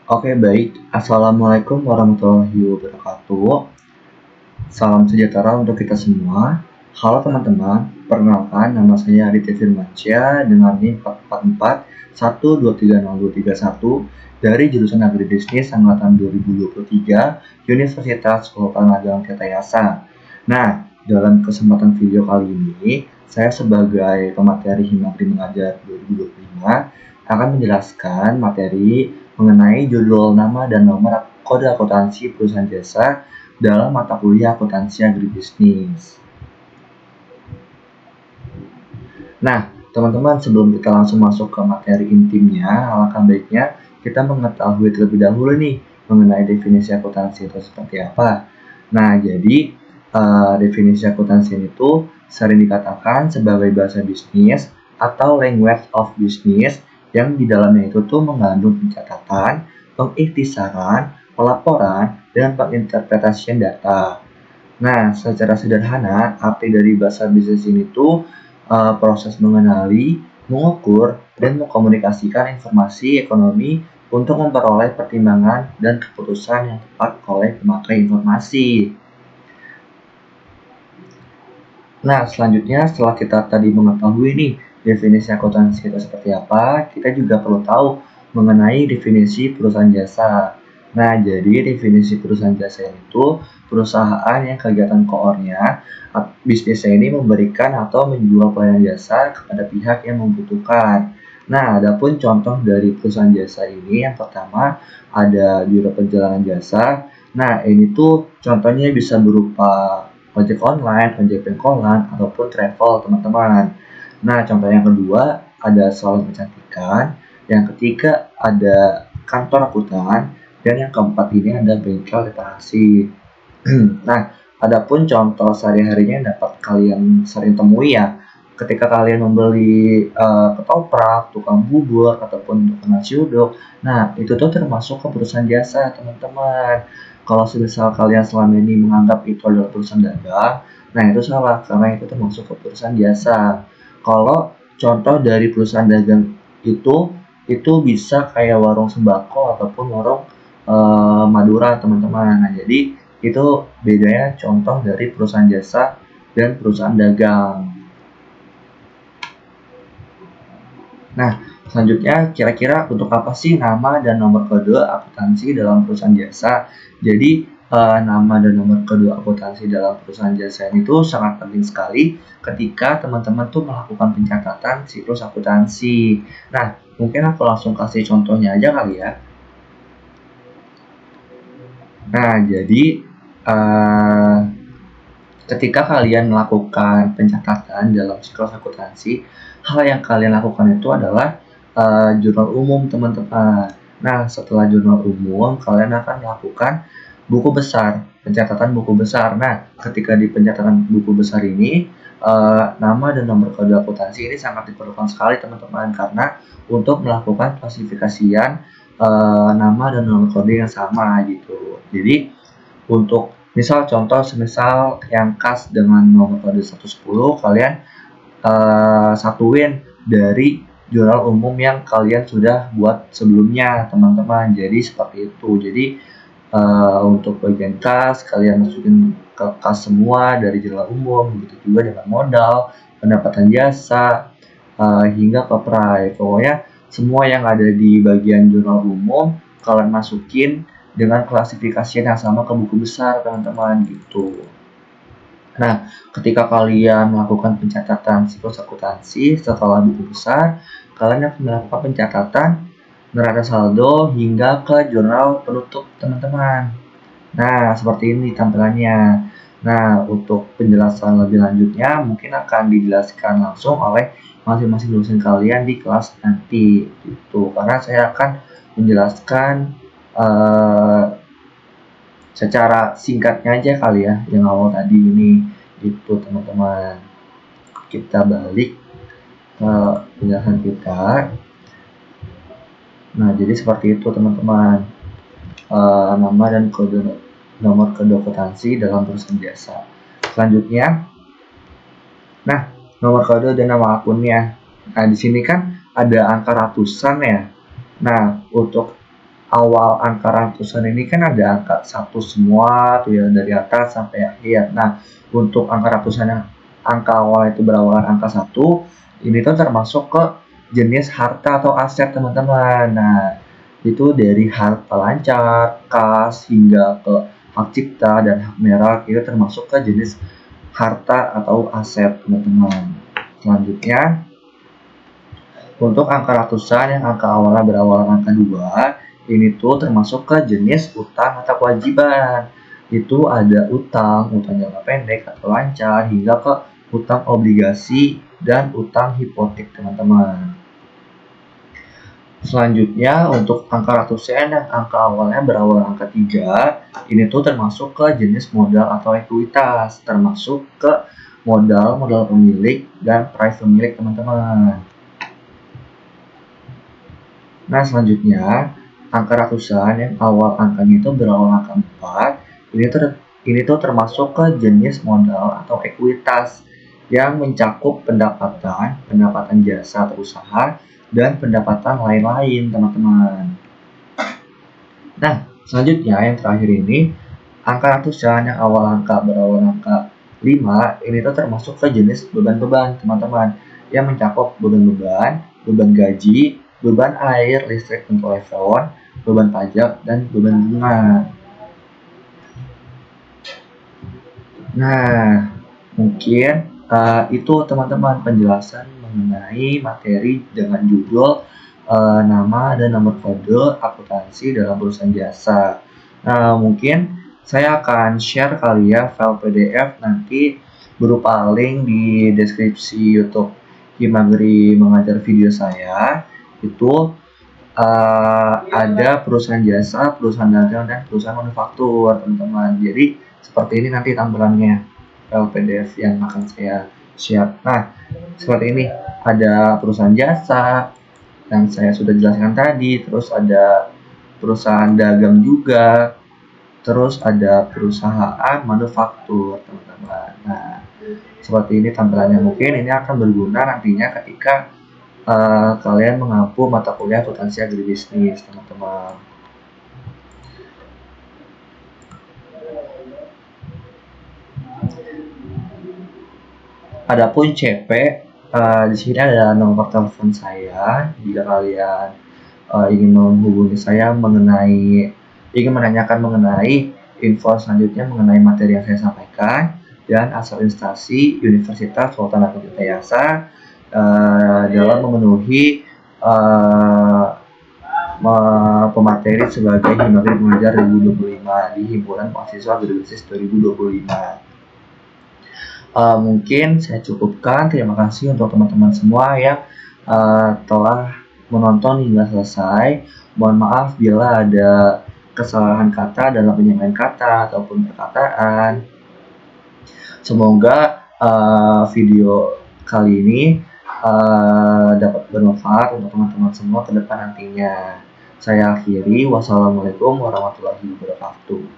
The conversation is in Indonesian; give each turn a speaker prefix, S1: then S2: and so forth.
S1: Oke, baik. Assalamualaikum warahmatullahi wabarakatuh. Salam sejahtera untuk kita semua. Halo teman-teman, perkenalkan nama saya Aditya Firmansyah dengan NIM 444123021 dari jurusan Agribisnis angkatan 2023 Universitas Sultan Ageng Tirtayasa. Nah, dalam kesempatan video kali ini, saya sebagai pemateri Himagri Mengajar 2025 akan menjelaskan materi mengenai judul nama dan nomor kode akuntansi perusahaan jasa dalam mata kuliah akuntansi agribisnis. Nah, teman-teman, sebelum kita langsung masuk ke materi intimnya, alangkah baiknya kita mengetahui terlebih dahulu nih mengenai definisi akuntansi itu seperti apa. Nah, jadi definisi akuntansi itu sering dikatakan sebagai bahasa bisnis atau language of business yang di dalamnya itu tuh mengandung pencatatan, pengikhtisaran, pelaporan, dan penginterpretasian data. Nah, secara sederhana, arti dari bahasa bisnis ini tuh proses mengenali, mengukur, dan mengkomunikasikan informasi ekonomi untuk memperoleh pertimbangan dan keputusan yang tepat oleh pemakai informasi. Nah, selanjutnya setelah kita tadi mengetahui nih definisi akuntansi itu seperti apa, kita juga perlu tahu mengenai definisi perusahaan jasa. Nah, jadi definisi perusahaan jasa itu perusahaan yang kegiatan koornya bisnisnya ini memberikan atau menjual pelayanan jasa kepada pihak yang membutuhkan. Nah, adapun contoh dari perusahaan jasa ini yang pertama ada biro perjalanan jasa. Nah, ini tuh contohnya bisa berupa ojek online, ojek pangkalan, ataupun travel teman-teman. Nah, contoh yang kedua ada salon kecantikan, yang ketiga ada kantor akuntan, dan yang keempat ini ada bengkel reparasi. Nah, adapun contoh sehari-harinya yang dapat kalian sering temui ya, ketika kalian membeli ketoprak, tukang bubur, ataupun tukang nasi uduk, nah itu tuh termasuk ke perusahaan jasa teman-teman. Kalau misal kalian selama ini menganggap itu adalah perusahaan dagang, nah itu salah karena itu termasuk ke perusahaan jasa. Kalau contoh dari perusahaan dagang itu bisa kayak warung sembako ataupun warung Madura teman-teman. Nah, jadi itu bedanya contoh dari perusahaan jasa dan perusahaan dagang. Nah, selanjutnya kira-kira untuk apa sih nama dan nomor kode akuntansi dalam perusahaan jasa? Jadi nama dan nomor kode akuntansi dalam perusahaan jasa itu sangat penting sekali ketika teman-teman tuh melakukan pencatatan siklus akuntansi. Nah, mungkin aku langsung kasih contohnya aja kali ya. Nah, jadi ketika kalian melakukan pencatatan dalam siklus akuntansi, hal yang kalian lakukan itu adalah jurnal umum teman-teman. Nah, setelah jurnal umum, kalian akan melakukan buku besar, pencatatan buku besar. Nah, ketika di pencatatan buku besar ini, nama dan nomor kode akuntansi ini sangat diperlukan sekali teman-teman, karena untuk melakukan klasifikasian nama dan nomor kode yang sama gitu. Jadi, untuk misal contoh semisal yang khas dengan nomor kode 110, kalian satuin dari jurnal umum yang kalian sudah buat sebelumnya teman-teman. Jadi seperti itu. Jadi untuk bagian kas kalian masukin ke kas semua dari jurnal umum, begitu juga dengan modal, pendapatan jasa, hingga ke pray. Pokoknya semua yang ada di bagian jurnal umum kalian masukin dengan klasifikasi yang sama ke buku besar teman-teman gitu. Nah, ketika kalian melakukan pencatatan siklus akuntansi setelah buku besar, kalian akan melakukan pencatatan neraca saldo hingga ke jurnal penutup teman-teman. Nah, seperti ini tampilannya. Nah, untuk penjelasan lebih lanjutnya mungkin akan dijelaskan langsung oleh masing-masing dosen kalian di kelas nanti gitu. Karena saya akan menjelaskan secara singkatnya aja kali ya yang awal tadi ini gitu teman-teman. Kita balik ke penjelasan kita. Nah, jadi seperti itu teman-teman, nama dan nomor kode akuntansi dalam perusahaan jasa. Selanjutnya, nah nomor kode dan nama akunnya. Nah, di sini kan ada angka ratusan ya. Nah, untuk awal angka ratusan ini kan ada angka 1 semua tuh ya, dari atas sampai akhir. Nah, untuk angka ratusan yang angka awal itu berawalan angka 1, ini tuh termasuk ke jenis harta atau aset teman-teman. Nah, itu dari harta lancar, kas, hingga ke hak cipta dan hak merek, itu termasuk ke jenis harta atau aset teman-teman. Selanjutnya, untuk angka ratusan yang angka awalnya berawal angka 2, ini tuh termasuk ke jenis utang atau kewajiban. Itu ada utang jangka pendek atau lancar, hingga ke utang obligasi dan utang hipotek teman-teman. Selanjutnya, untuk angka ratusan yang angka awalnya berawal angka 3, ini tuh termasuk ke jenis modal atau ekuitas, termasuk ke modal pemilik dan price pemilik teman-teman. Nah, selanjutnya, angka ratusan yang awal angkanya itu berawal angka 4, ini tuh termasuk ke jenis modal atau ekuitas yang mencakup pendapatan jasa atau usaha, dan pendapatan lain-lain, teman-teman. Nah, selanjutnya yang terakhir ini, angka ratusan yang awal angka berawal angka 5, ini tuh termasuk ke jenis beban-beban, teman-teman, yang mencakup beban gaji, beban air, listrik untuk telepon, beban pajak, dan beban bunga. Nah, mungkin itu teman-teman penjelasan mengenai materi dengan judul nama dan nomor kode akuntansi dalam perusahaan jasa. Nah, mungkin saya akan share kali ya file PDF nanti berupa link di deskripsi YouTube Himagri Mengajar video saya. Itu ada perusahaan jasa, perusahaan dagang, dan perusahaan manufaktur, teman-teman. Jadi seperti ini nanti tampilannya file PDF yang akan saya share. Nah, seperti ini ada perusahaan jasa yang saya sudah jelaskan tadi, terus ada perusahaan dagang juga, terus ada perusahaan manufaktur, teman-teman. Nah, seperti ini tampilannya. Mungkin ini akan berguna nantinya ketika kalian mengampu mata kuliah akuntansi agribisnis, teman-teman. Adapun CP, di sini ada nomor telepon saya jika kalian ingin menghubungi saya ingin menanyakan mengenai info selanjutnya mengenai materi yang saya sampaikan, dan asal instansi Universitas Sultan Hasanuddin dalam memenuhi pemateri sebagai Himagri Mengajar 2025 di Himpunan Mahasiswa Agribisnis 2025. Mungkin saya cukupkan. Terima kasih untuk teman-teman semua yang telah menonton hingga selesai. Mohon maaf bila ada kesalahan kata dalam penyampaian kata ataupun perkataan. Semoga video kali ini dapat bermanfaat untuk teman-teman semua ke depan nantinya. Saya akhiri. Wassalamualaikum warahmatullahi wabarakatuh.